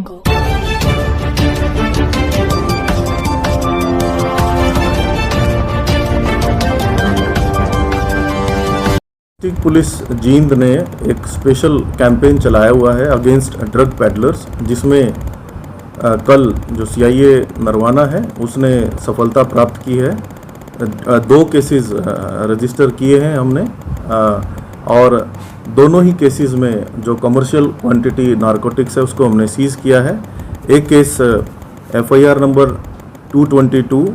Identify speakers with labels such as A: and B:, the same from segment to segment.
A: District police Jind ने एक special campaign चलाया हुआ है अगेंस्ट ड्रग पैडलर्स, जिसमें कल जो सीआईए नरवाना है उसने सफलता प्राप्त की है। 2 केसेस रजिस्टर किए हैं हमने और दोनों ही केसेस में जो कमर्शियल क्वांटिटी नारकोटिक्स है उसको हमने सीज किया है। एक केस एफआईआर नंबर 222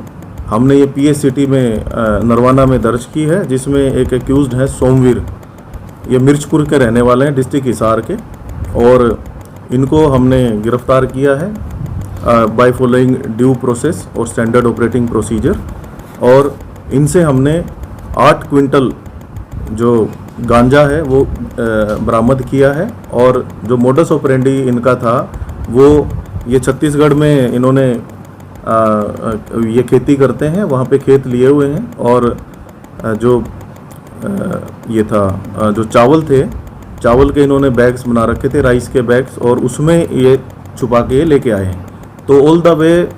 A: हमने ये पीएस सिटी में नरवाना में दर्ज की है, जिसमें एक एक्यूज्ड है सोमवीर। ये मिर्चपुर के रहने वाले हैं, डिस्ट्रिक्ट हिसार के, और इनको हमने गिरफ्तार किया है बाय फॉलोइंग ड्यू प्रोसेस और स्टैंडर्ड ऑपरेटिंग प्रोसीजर। और इनसे हमने 8 क्विंटल जो गांजा है वो बरामद किया है। और जो मोडस ऑपरेंडी इनका था वो ये छत्तीसगढ़ में इन्होंने ये खेती करते हैं, वहाँ पे खेत लिए हुए हैं। और जो ये था जो चावल थे, चावल के इन्होंने बैग्स बना रखे थे, राइस के बैग्स, और उसमें ये छुपा के लेके आए हैं। तो ऑल द वे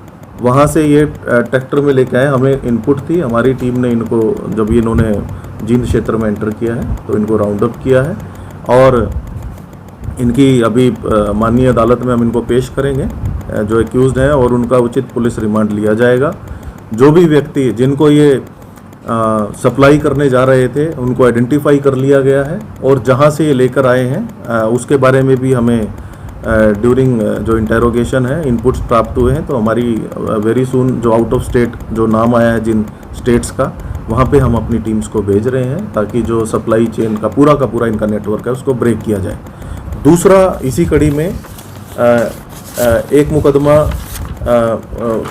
A: वहाँ से ये ट्रैक्टर में लेके आए। हमें इनपुट थी, हमारी टीम ने इनको जब ये इन्होंने जींद क्षेत्र में एंटर किया है तो इनको राउंड अप किया है और इनकी अभी माननीय अदालत में हम इनको पेश करेंगे जो एक्यूज्ड हैं, और उनका उचित पुलिस रिमांड लिया जाएगा। जो भी व्यक्ति जिनको ये सप्लाई करने जा रहे थे उनको आइडेंटिफाई कर लिया गया है, और जहां से ये लेकर आए हैं उसके बारे में भी हमें ड्यूरिंग जो इंटेरोगेशन है इनपुट्स प्राप्त हुए हैं। तो हमारी वेरी सून जो आउट ऑफ स्टेट जो नाम आया है जिन स्टेट्स का, वहाँ पे हम अपनी टीम्स को भेज रहे हैं ताकि जो सप्लाई चेन का पूरा इनका नेटवर्क है उसको ब्रेक किया जाए। दूसरा, इसी कड़ी में एक मुकदमा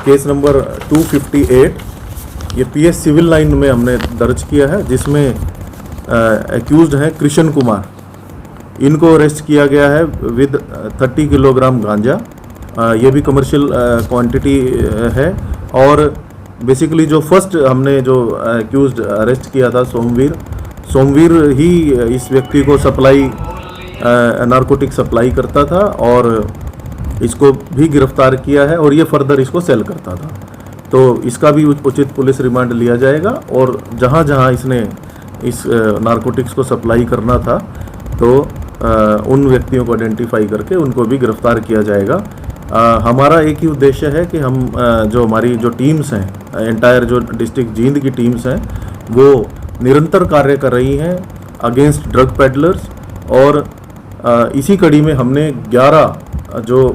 A: केस नंबर 258 ये पीएस सिविल लाइन में हमने दर्ज किया है, जिसमें एक्यूज्ड हैं कृष्ण कुमार। इनको अरेस्ट किया गया है विद 30 किलोग्राम गांजा। ये भी कमर्शियल क्वांटिटी है। और बेसिकली जो फर्स्ट हमने जो एक्यूज्ड अरेस्ट किया था सोमवीर ही इस व्यक्ति को सप्लाई नारकोटिक सप्लाई करता था, और इसको भी गिरफ्तार किया है और ये फर्दर इसको सेल करता था। तो इसका भी उचित पुलिस रिमांड लिया जाएगा, और जहाँ जहाँ इसने इस नारकोटिक्स को सप्लाई करना था तो उन व्यक्तियों को आइडेंटिफाई करके उनको भी गिरफ्तार किया जाएगा। हमारा एक ही उद्देश्य है कि हम जो हमारी जो टीम्स हैं, एंटायर जो डिस्ट्रिक्ट जींद की टीम्स हैं, वो निरंतर कार्य कर रही हैं अगेंस्ट ड्रग पेडलर्स। और इसी कड़ी में हमने 11 जो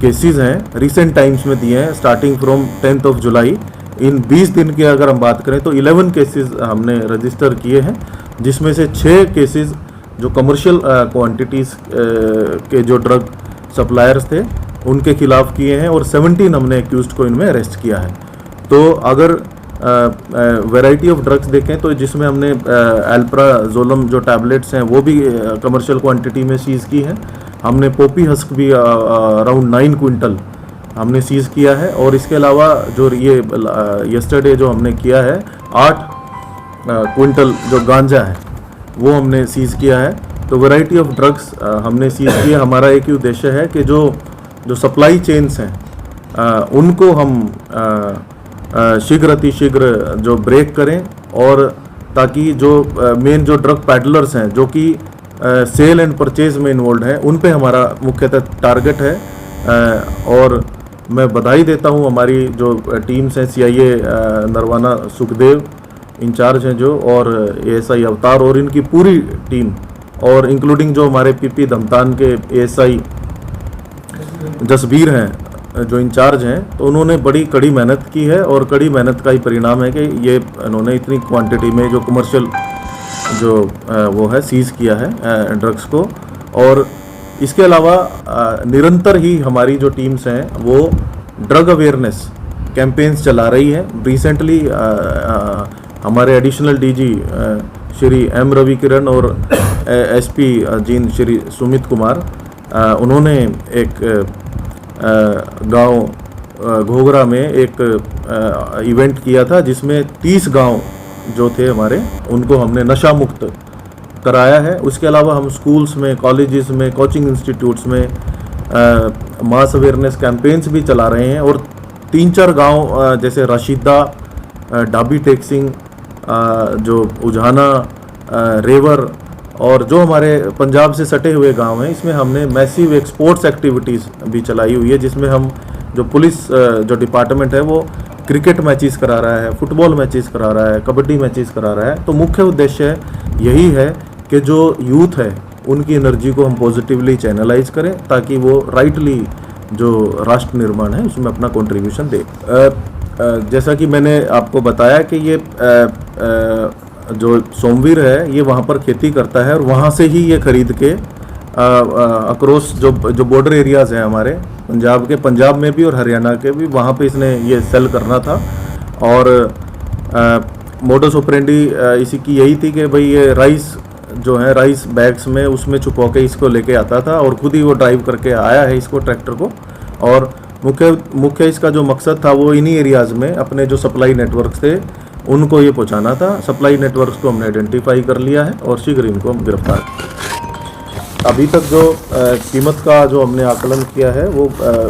A: केसेस हैं रिसेंट टाइम्स में दिए हैं, starting from 10th of July. इन 20 दिन की अगर हम बात करें तो 11 केसेस हमने रजिस्टर किए हैं, जिसमें से 6 केसेस जो कमर्शियल क्वांटिटीज़ के जो ड्रग सप्लायर्स थे उनके खिलाफ किए हैं, और 17 हमने एक्यूज्ड को इनमें अरेस्ट किया है। तो अगर वैरायटी ऑफ ड्रग्स देखें तो जिसमें हमने एल्प्राजोलम जो टैबलेट्स हैं वो भी कमर्शियल क्वांटिटी में सीज़ की है। हमने पोपी हस्क भी अराउंड 9 क्विंटल हमने सीज़ किया है। और इसके अलावा जो ये यस्टरडे जो हमने किया है 8 क्विंटल जो गांजा है वो हमने सीज़ किया है। तो वैरायटी ऑफ ड्रग्स हमने सीज़ किया। हमारा एक ही उद्देश्य है कि जो सप्लाई चेन्स हैं उनको हम शीघ्र अतिशीघ्र जो ब्रेक करें, और ताकि जो मेन जो ड्रग पैडलर्स हैं जो कि सेल एंड परचेज में इन्वॉल्व हैं उन पे हमारा मुख्यतः टारगेट है। और मैं बधाई देता हूँ हमारी जो टीम्स हैं, सीआईए नरवाना सुखदेव इंचार्ज हैं जो, और एएसआई अवतार और इनकी पूरी टीम, और इंक्लूडिंग जो हमारे पीपी धमतान के एएसआई जसबीर हैं जो इंचार्ज हैं। तो उन्होंने बड़ी कड़ी मेहनत की है, और कड़ी मेहनत का ही परिणाम है कि ये इन्होंने इतनी क्वांटिटी में जो कमर्शियल जो वो है सीज़ किया है ड्रग्स को। और इसके अलावा निरंतर ही हमारी जो टीम्स हैं वो ड्रग अवेयरनेस कैंपेन्स चला रही है। रिसेंटली हमारे additional DG Shri M Ravi Kiran और एसपी जींद श्री सुमित कुमार, उन्होंने एक गांव घोघरा में एक इवेंट किया था, जिसमें 30 गांव जो थे हमारे उनको हमने नशा मुक्त कराया है। उसके अलावा हम स्कूल्स में, कॉलेजेस में, कोचिंग इंस्टीट्यूट्स में मास अवेयरनेस कैंपेन्स भी चला रहे हैं और 3-4 गांव जैसे राशिदा, डाबी टेक्सिंग, जो उजाना, रेवर और जो हमारे पंजाब से सटे हुए गांव हैं, इसमें हमने मैसिव एक्सपोर्ट्स एक्टिविटीज़ भी चलाई हुई है, जिसमें हम जो पुलिस जो डिपार्टमेंट है वो क्रिकेट मैचेस करा रहा है, फुटबॉल मैचेस करा रहा है, कबड्डी मैचेस करा रहा है। तो मुख्य उद्देश्य यही है कि जो यूथ है उनकी एनर्जी को हम पॉजिटिवली चैनलाइज करें ताकि वो राइटली जो राष्ट्र निर्माण है उसमें अपना कंट्रीब्यूशन दे। जैसा कि मैंने आपको बताया कि ये जो सोमवीर है ये वहाँ पर खेती करता है और वहाँ से ही ये खरीद के अक्रॉस जो बॉर्डर एरियाज़ हैं हमारे पंजाब के, पंजाब में भी और हरियाणा के भी, वहाँ पे इसने ये सेल करना था। और मोडस ऑपरेंडी इसी की यही थी कि भाई ये राइस जो है राइस बैग्स में उसमें छुपा के इसको लेके आता था और खुद ही वो ड्राइव करके आया है इसको ट्रैक्टर को। और मुख्य इसका जो मकसद था वो इन्हीं एरियाज़ में अपने जो सप्लाई नेटवर्क थे उनको ये पहुंचाना था। सप्लाई नेटवर्क्स को हमने आइडेंटिफाई कर लिया है और शीघ्र इनको हम गिरफ्तार। अभी तक जो कीमत का जो हमने आकलन किया है वो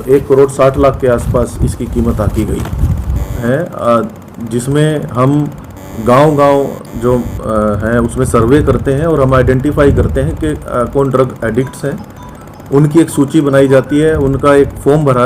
A: 1 करोड़ 60 लाख के आसपास इसकी कीमत आकी गई है, जिसमें हम गांव-गांव जो हैं उसमें सर्वे करते हैं और हम आइडेंटिफाई करते हैं कि कौन ड्रग एडिक्ट्स हैं। उनकी एक सूची बनाई जाती है, उनका एक फॉर्म भरा